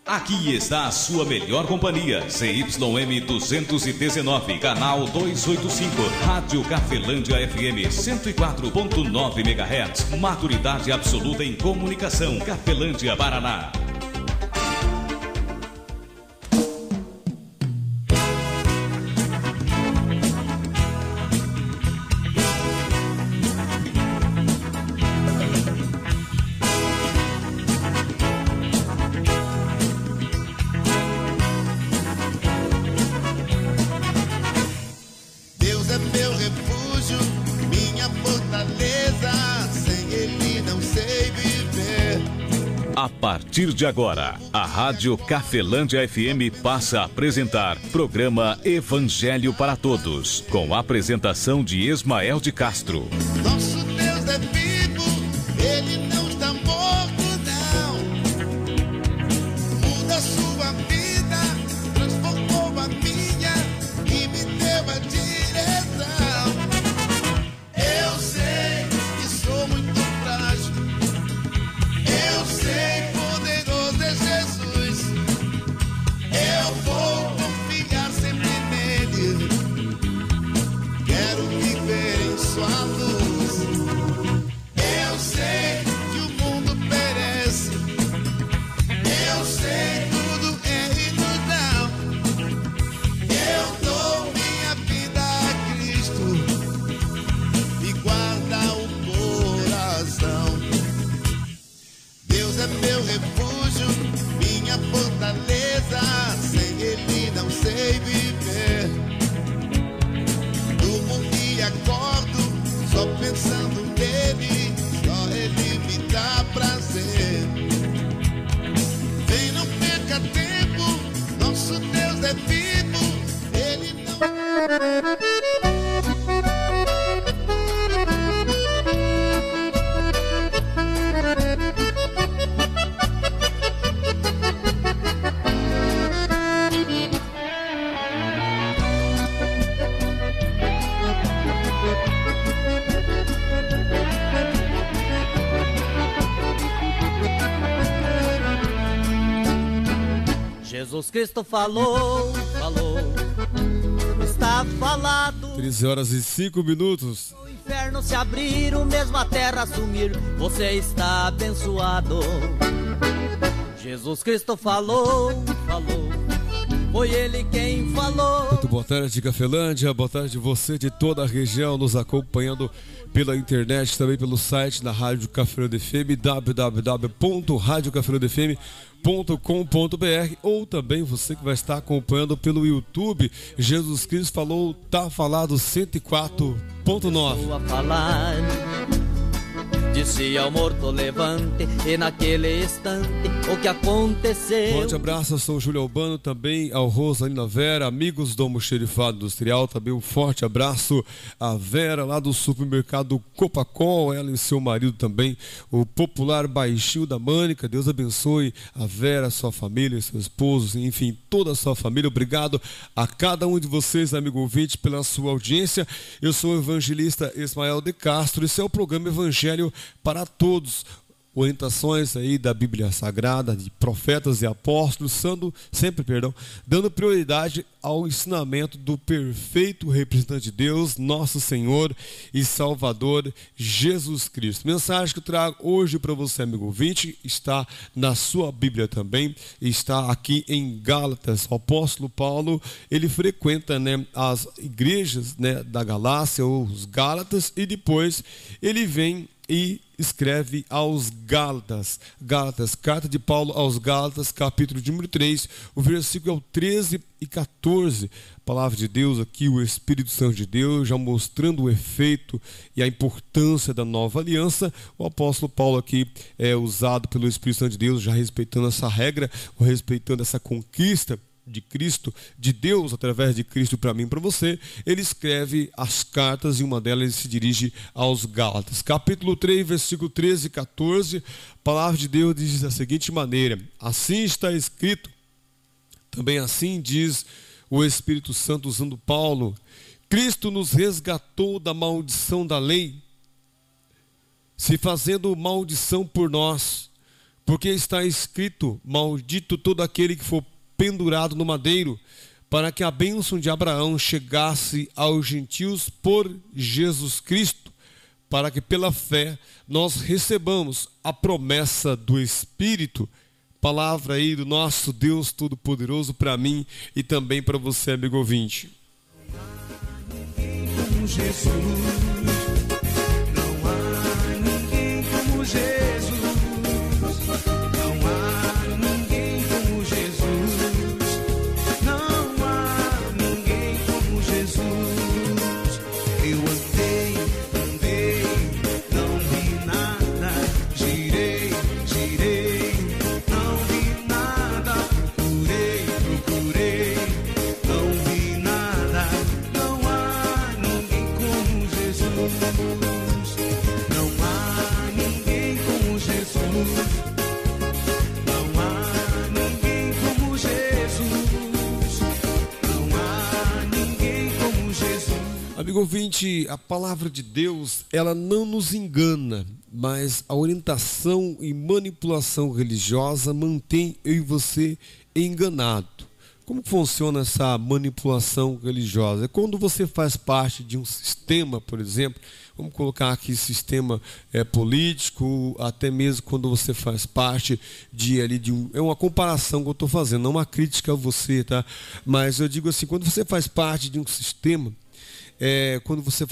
Aqui está a sua melhor companhia, ZYM 219, canal 285, Rádio Cafelândia FM 104.9 MHz, maturidade absoluta em comunicação, Cafelândia, Paraná. A partir de agora, a Rádio Cafelândia FM passa a apresentar programa Evangelho para Todos, com a apresentação de Ismael de Castro. Nosso Deus é vivo, Ele não está morto, não. Muda a sua vida, transformou a minha e me deu a direção. Eu sei que sou muito frágil, eu sei, poderoso é Jesus. Eu vou confiar sempre nele. Quero viver em sua luz. Eu sei que o mundo perece. Eu sei, tudo é ilusão. Eu dou minha vida a Cristo e guarda o coração. Deus é meu refúgio, minha fortaleza, sem Ele não sei viver. Durmo e acordo, só pensando nele, só Ele me dá prazer. Vem, não perca tempo, nosso Deus é vivo, Ele não... Jesus Cristo falou, está falado. 13h05. O inferno se abrir, o mesmo a terra sumir, você está abençoado. Jesus Cristo falou, foi Ele quem falou. Muito boa tarde, Cafelândia, boa tarde você de toda a região nos acompanhando pela internet, também pelo site da Rádio Cafelândia FM, www.radiocafelandiafm.com.br, ou também você que vai estar acompanhando pelo YouTube. Jesus Cristo falou, tá falado 104.9. A falar, disse ao morto levante, e naquele instante o que aconteceu. Forte abraço ao São Júlio Albano, também ao Rosalina Vera, amigos do Almoxerifado Industrial. Também um forte abraço à Vera lá do supermercado Copacol, ela e seu marido também, o popular Baixinho da Mânica. Deus abençoe a Vera, sua família, seu esposo, enfim, toda a sua família. Obrigado a cada um de vocês, amigo ouvinte, pela sua audiência. Eu sou o evangelista Ismael de Castro, esse é o programa Evangelho para Todos. Orientações aí da Bíblia Sagrada, de profetas e apóstolos, dando prioridade ao ensinamento do perfeito representante de Deus, nosso Senhor e Salvador Jesus Cristo. Mensagem que eu trago hoje para você, amigo ouvinte, está na sua Bíblia também, está aqui em Gálatas. O apóstolo Paulo, ele frequenta, as igrejas, da Galácia, ou os Gálatas, e depois ele vem e escreve aos Gálatas, carta de Paulo aos Gálatas, capítulo de número 3, o versículo é o 13 e 14, palavra de Deus aqui, o Espírito Santo de Deus, já mostrando o efeito e a importância da nova aliança. O apóstolo Paulo aqui é usado pelo Espírito Santo de Deus, já respeitando essa regra, respeitando essa conquista de Cristo, de Deus através de Cristo para mim e para você. Ele escreve as cartas e uma delas ele se dirige aos Gálatas. Capítulo 3, versículo 13 e 14, a palavra de Deus diz da seguinte maneira: assim está escrito, também assim diz o Espírito Santo usando Paulo, Cristo nos resgatou da maldição da lei, se fazendo maldição por nós, Porque está escrito: maldito todo aquele que for pendurado no madeiro, para que a bênção de Abraão chegasse aos gentios por Jesus Cristo, para que pela fé nós recebamos a promessa do Espírito. Palavra aí do nosso Deus Todo-Poderoso para mim e também para você, amigo ouvinte. Como Jesus, não há ninguém como Jesus, não há ninguém como Jesus, não há ninguém como Jesus. Eu andei, não vi nada, girei, não vi nada, procurei, não vi nada, não há ninguém como Jesus, não há ninguém como Jesus, não há ninguém como Jesus, não há ninguém como Jesus. Amigo ouvinte, a palavra de Deus, ela não nos engana, mas a orientação e manipulação religiosa mantém eu e você enganado. Como funciona essa manipulação religiosa? É quando você faz parte de um sistema, por exemplo, vamos colocar aqui sistema político, até mesmo quando você faz parte é uma comparação que eu estou fazendo, não uma crítica a você, tá? Mas eu digo assim, quando você faz parte de um sistema, quando você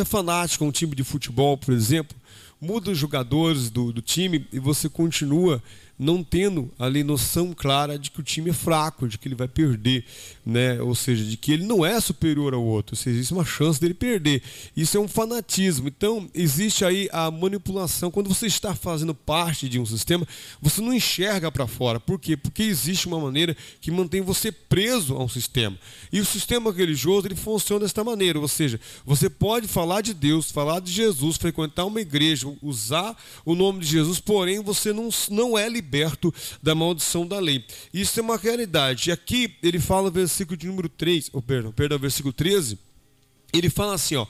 é fanático a um time de futebol, por exemplo, muda os jogadores do time e você continua não tendo ali noção clara de que o time é fraco, de que ele vai perder, né? Ou seja, de que ele não é superior ao outro, ou seja, existe uma chance dele perder. Isso é um fanatismo. Então, existe aí a manipulação. Quando você está fazendo parte de um sistema, você não enxerga para fora. Por quê? Porque existe uma maneira que mantém você preso a um sistema. E o sistema religioso, ele funciona desta maneira, ou seja, você pode falar de Deus, falar de Jesus, frequentar uma igreja, usar o nome de Jesus, porém você não é liberto da maldição da lei. Isso é uma realidade. E aqui ele fala, versículo de número 3, versículo 13, ele fala assim, ó: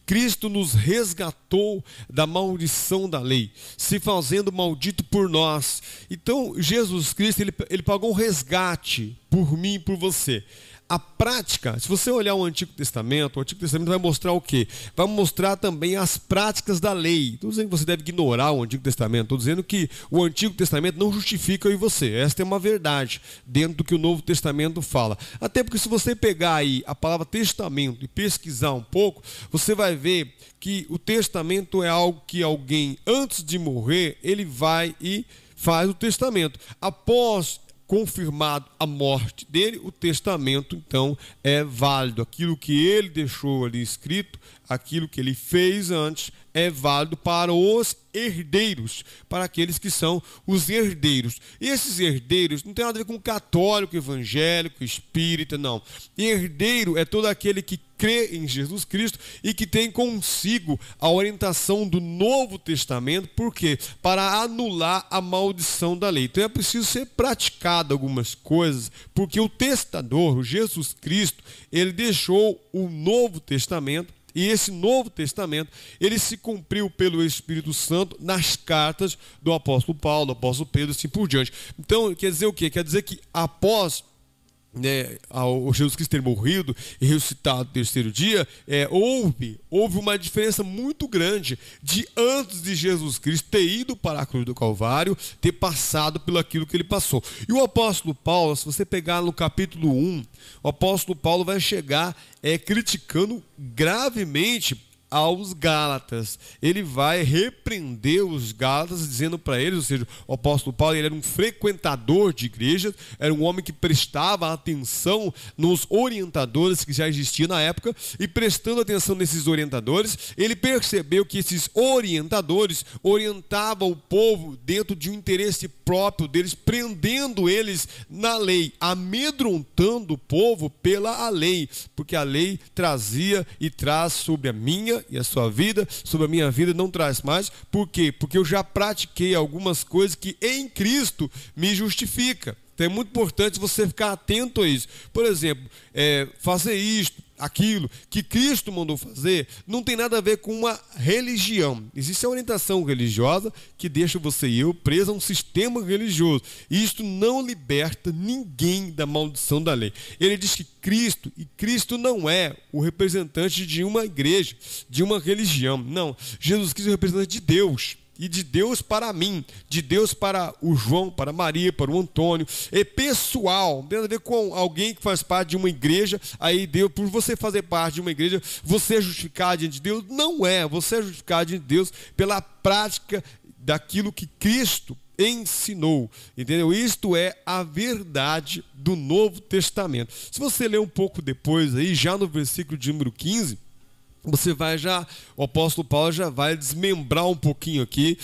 Cristo nos resgatou da maldição da lei, se fazendo maldito por nós. Então, Jesus Cristo, ele pagou um resgate por mim e por você. A prática, se você olhar o Antigo Testamento vai mostrar o quê? Vai mostrar também as práticas da lei. Estou dizendo que você deve ignorar o Antigo Testamento, estou dizendo que o Antigo Testamento não justifica eu e você. Esta é uma verdade dentro do que o Novo Testamento fala. Até porque se você pegar aí a palavra testamento e pesquisar um pouco, você vai ver que o testamento é algo que alguém, antes de morrer, ele vai e faz o testamento. Após confirmado a morte dele, o testamento então é válido. Aquilo que ele deixou ali escrito, aquilo que ele fez antes, é válido para os herdeiros, para aqueles que são os herdeiros. E esses herdeiros não tem nada a ver com católico, evangélico, espírita, não. Herdeiro é todo aquele que crê em Jesus Cristo e que tem consigo a orientação do Novo Testamento. Por quê? Para anular a maldição da lei. Então é preciso ser praticado algumas coisas, porque o testador, o Jesus Cristo, ele deixou o Novo Testamento. E esse Novo Testamento, ele se cumpriu pelo Espírito Santo nas cartas do apóstolo Paulo, do apóstolo Pedro, assim por diante. Então, quer dizer o quê? Quer dizer que após o Jesus Cristo ter morrido e ressuscitado no terceiro dia, houve uma diferença muito grande de antes de Jesus Cristo ter ido para a cruz do Calvário, ter passado pelo aquilo que ele passou. E o apóstolo Paulo, se você pegar no capítulo 1, o apóstolo Paulo vai chegar criticando gravemente aos Gálatas. Ele vai repreender os Gálatas, dizendo para eles, ou seja, o apóstolo Paulo, ele era um frequentador de igrejas, era um homem que prestava atenção nos orientadores que já existiam na época, e prestando atenção nesses orientadores, ele percebeu que esses orientadores orientavam o povo dentro de um interesse próprio deles, prendendo eles na lei, amedrontando o povo pela lei, porque a lei trazia e traz sobre a minha e a sua vida, sobre a minha vida não traz mais. Por quê? Porque eu já pratiquei algumas coisas que em Cristo me justifica. Então é muito importante você ficar atento a isso. Por exemplo, fazer isto, aquilo que Cristo mandou fazer, não tem nada a ver com uma religião. Existe a orientação religiosa que deixa você e eu preso a um sistema religioso. E isto não liberta ninguém da maldição da lei. Ele diz que Cristo não é o representante de uma igreja, de uma religião. Não, Jesus Cristo é o representante de Deus. E de Deus para mim, de Deus para o João, para a Maria, para o Antônio. É pessoal, não tem nada a ver com alguém que faz parte de uma igreja. Aí Deus, por você fazer parte de uma igreja, você é justificado diante de Deus? Não é, você é justificado diante de Deus pela prática daquilo que Cristo ensinou, entendeu? Isto é a verdade do Novo Testamento. Se você ler um pouco depois aí, já no versículo de número 15, você vai o apóstolo Paulo já vai desmembrar um pouquinho aqui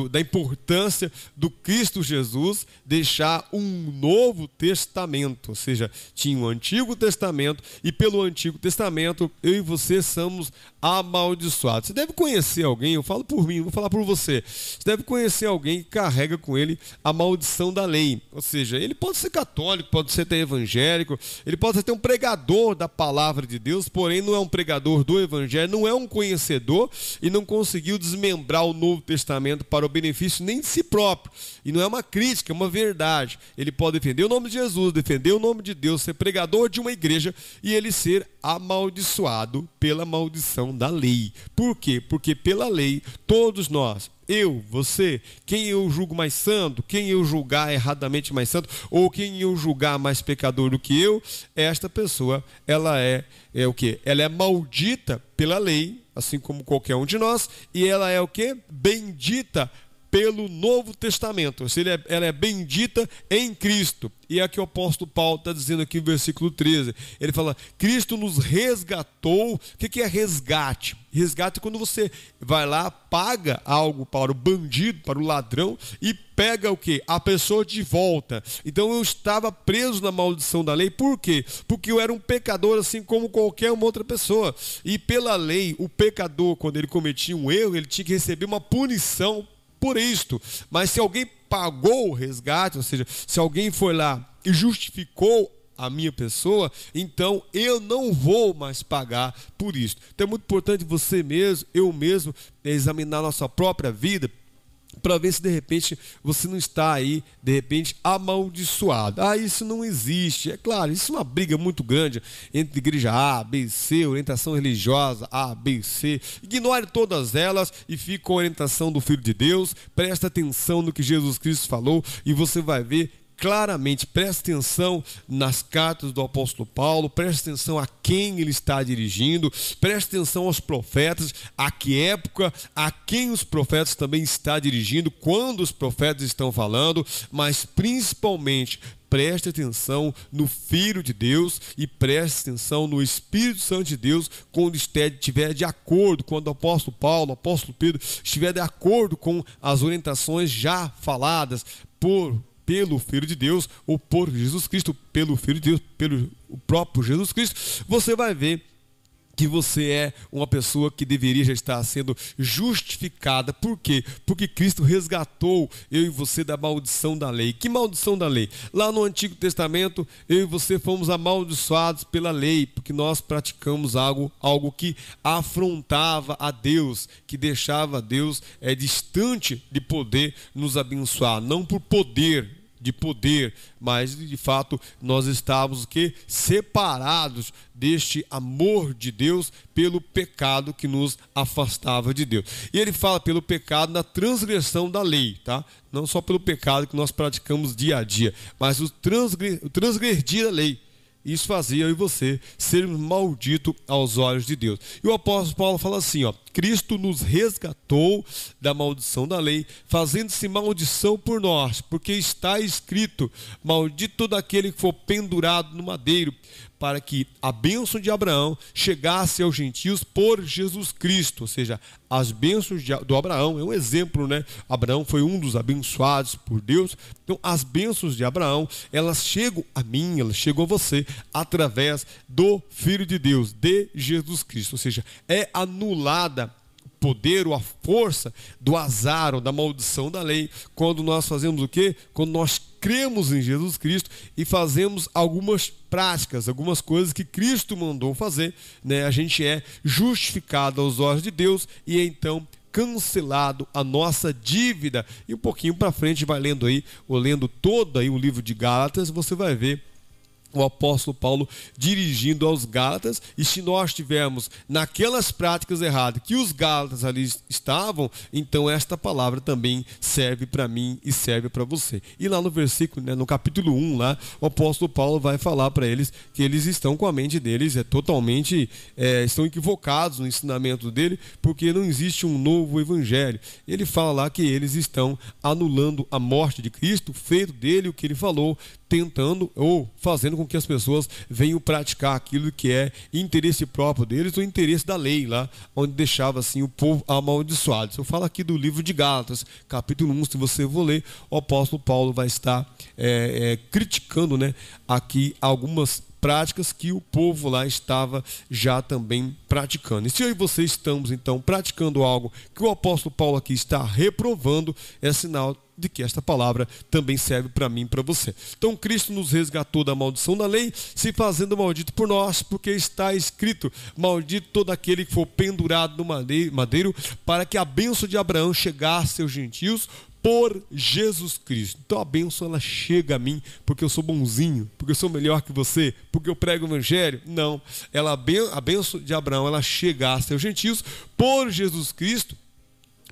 da importância do Cristo Jesus deixar um novo testamento, ou seja, tinha um Antigo Testamento e pelo Antigo Testamento eu e você somos amaldiçoados. Você deve conhecer alguém, eu falo por mim, vou falar por você, você deve conhecer alguém que carrega com ele a maldição da lei, ou seja, ele pode ser católico, pode ser até evangélico, ele pode ser até um pregador da palavra de Deus, porém não é um pregador do evangelho, não é um conhecedor e não conseguiu desmembrar o Novo Testamento para o benefício nem de si próprio. E não é uma crítica, é uma verdade. Ele pode defender o nome de Jesus, defender o nome de Deus, ser pregador de uma igreja e ele ser amaldiçoado pela maldição da lei. Por quê? Porque pela lei, todos nós, eu, você, quem eu julgo mais santo, quem eu julgar erradamente mais santo, ou quem eu julgar mais pecador do que eu, esta pessoa, ela é o quê? Ela é maldita pela lei, assim como qualquer um de nós, e ela é o quê? Bendita pelo Novo Testamento, ou seja, ela é bendita em Cristo. E é o que o apóstolo Paulo está dizendo aqui no versículo 13. Ele fala, Cristo nos resgatou. O que é resgate? Resgate é quando você vai lá, paga algo para o bandido, para o ladrão, e pega o quê? A pessoa de volta. Então eu estava preso na maldição da lei. Por quê? Porque eu era um pecador assim como qualquer uma outra pessoa. E pela lei, o pecador, quando ele cometia um erro, ele tinha que receber uma punição por isto. Mas se alguém pagou o resgate, ou seja, se alguém foi lá e justificou a minha pessoa, então eu não vou mais pagar por isso. Então é muito importante você mesmo, eu mesmo, examinar nossa própria vida para ver se de repente você não está aí, de repente, amaldiçoado. Isso não existe. É claro, isso é uma briga muito grande entre igreja A, B, C, orientação religiosa A, B, C. Ignore todas elas e fique com a orientação do Filho de Deus. Presta atenção no que Jesus Cristo falou e você vai ver claramente. Preste atenção nas cartas do apóstolo Paulo, preste atenção a quem ele está dirigindo, preste atenção aos profetas, a que época, a quem os profetas também está dirigindo, quando os profetas estão falando, mas principalmente preste atenção no Filho de Deus e preste atenção no Espírito Santo de Deus quando estiver de acordo, quando o apóstolo Paulo, o apóstolo Pedro estiver de acordo com as orientações já faladas pelo Filho de Deus ou por Jesus Cristo, pelo Filho de Deus, pelo o próprio Jesus Cristo, você vai ver que você é uma pessoa que deveria já estar sendo justificada. Por quê? Porque Cristo resgatou eu e você da maldição da lei. Que maldição da lei? Lá no Antigo Testamento, eu e você fomos amaldiçoados pela lei, porque nós praticamos algo que afrontava a Deus, que deixava Deus distante de poder nos abençoar, não por poder, mas de fato nós estávamos separados deste amor de Deus pelo pecado que nos afastava de Deus. E ele fala pelo pecado na transgressão da lei, tá? Não só pelo pecado que nós praticamos dia a dia, mas o transgredir a lei. Isso fazia eu e você sermos malditos aos olhos de Deus. E o apóstolo Paulo fala assim, Cristo nos resgatou da maldição da lei, fazendo-se maldição por nós, porque está escrito, maldito todo aquele que for pendurado no madeiro, para que a bênção de Abraão chegasse aos gentios por Jesus Cristo. Ou seja, as bênçãos do Abraão é um exemplo, né? Abraão foi um dos abençoados por Deus. Então, as bênçãos de Abraão, elas chegam a mim, elas chegam a você, através do Filho de Deus, de Jesus Cristo. Ou seja, é anulada o poder ou a força do azar ou da maldição da lei, quando nós fazemos o quê? Quando nós cremos em Jesus Cristo e fazemos algumas práticas, algumas coisas que Cristo mandou fazer, né? A gente é justificado aos olhos de Deus e então cancelado a nossa dívida. E um pouquinho para frente vai lendo aí, ou lendo todo aí o livro de Gálatas, você vai ver o apóstolo Paulo dirigindo aos Gálatas. E se nós estivermos naquelas práticas erradas que os Gálatas ali estavam, então esta palavra também serve para mim e serve para você. E lá no versículo, né, no capítulo 1 lá, o apóstolo Paulo vai falar para eles que eles estão com a mente deles totalmente, estão equivocados no ensinamento dele, porque não existe um novo evangelho. Ele fala lá que eles estão anulando a morte de Cristo, feito dele o que ele falou, tentando ou fazendo com que as pessoas venham praticar aquilo que é interesse próprio deles, ou interesse da lei lá, onde deixava assim o povo amaldiçoado. Eu falo aqui do livro de Gálatas, capítulo 1, se você for ler, o apóstolo Paulo vai estar criticando, né, aqui algumas práticas que o povo lá estava já também praticando. E se eu e você estamos então praticando algo que o apóstolo Paulo aqui está reprovando, é sinal de que esta palavra também serve para mim e para você. Então Cristo nos resgatou da maldição da lei, se fazendo maldito por nós, porque está escrito: maldito todo aquele que for pendurado no madeiro, para que a bênção de Abraão chegasse aos gentios por Jesus Cristo. Então a bênção, ela chega a mim porque eu sou bonzinho, porque eu sou melhor que você, porque eu prego o evangelho? Não. A bênção de Abraão, ela chegasse aos gentios por Jesus Cristo,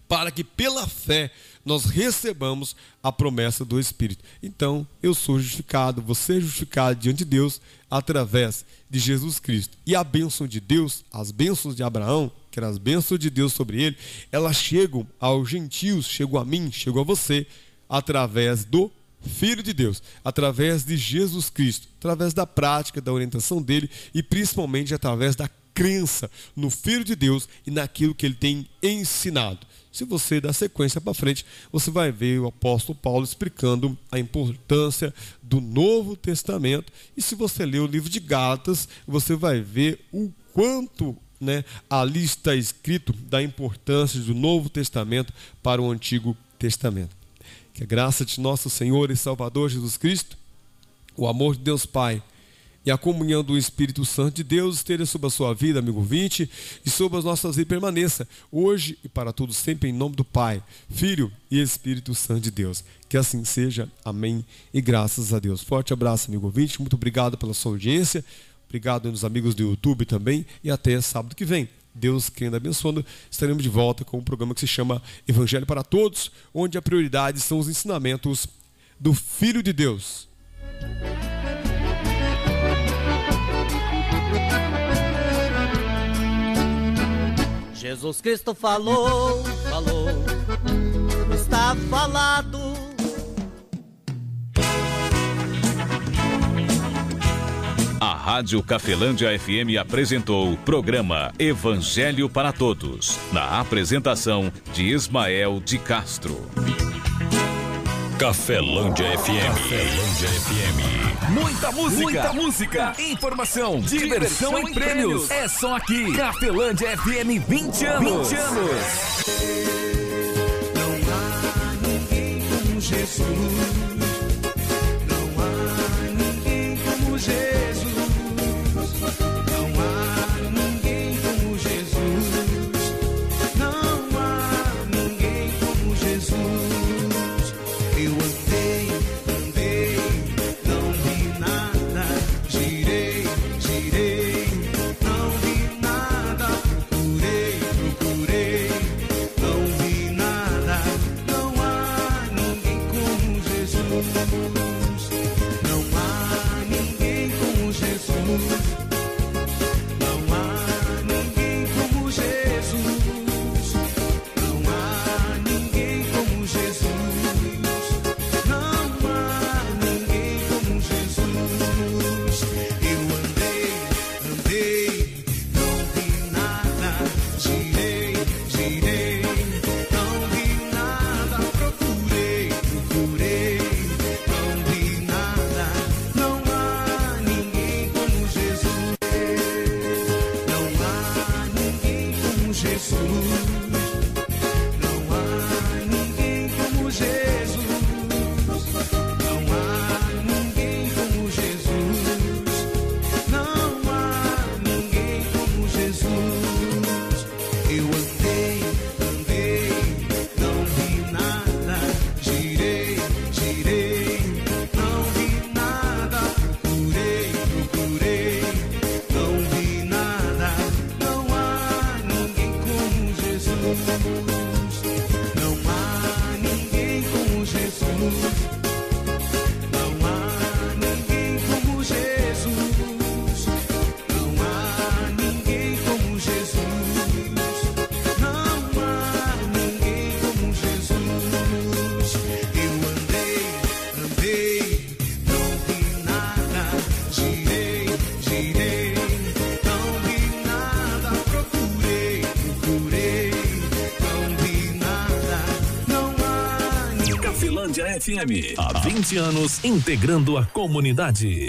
para que pela fé nós recebamos a promessa do Espírito. Então, eu sou justificado, você é justificado diante de Deus através de Jesus Cristo. E a bênção de Deus, as bênçãos de Abraão, que eram as bênçãos de Deus sobre ele, elas chegam aos gentios, chegam a mim, chegam a você, através do Filho de Deus, através de Jesus Cristo, através da prática, da orientação dele e principalmente através da crença no Filho de Deus e naquilo que ele tem ensinado. Se você dar sequência para frente, você vai ver o apóstolo Paulo explicando a importância do Novo Testamento. E se você ler o livro de Gálatas, você vai ver o quanto, né, ali está escrito da importância do Novo Testamento para o Antigo Testamento. Que a graça de nosso Senhor e Salvador Jesus Cristo, o amor de Deus Pai e a comunhão do Espírito Santo de Deus esteja sobre a sua vida, amigo ouvinte, e sobre as nossas vidas permaneça, hoje e para todos sempre, em nome do Pai, Filho e Espírito Santo de Deus. Que assim seja. Amém e graças a Deus. Forte abraço, amigo ouvinte. Muito obrigado pela sua audiência. Obrigado aos amigos do YouTube também. E até sábado que vem. Deus querendo abençoando, estaremos de volta com um programa que se chama Evangelho para Todos, onde a prioridade são os ensinamentos do Filho de Deus. Jesus Cristo falou, está falado. A Rádio Cafelândia FM apresentou o programa Evangelho para Todos, na apresentação de Ismael de Castro. Cafelândia FM. Cafelândia FM. Muita música, informação, diversão e prêmios. É só aqui. Cafelândia FM 20 anos. 20 anos. Não há ninguém como Jesus. Não há ninguém como Jesus. Não há ninguém como Jesus. Não há ninguém como Jesus. Eu andei, não vi nada. Girei, não vi nada. Procurei, não vi nada. Não há ninguém como Jesus. Não há ninguém como Jesus. Não há ninguém como Jesus. Não há ninguém como Jesus. Não há ninguém como Jesus. Eu andei, não vi nada. Girei, não vi nada. Procurei, não FM. Há 20 anos integrando a comunidade.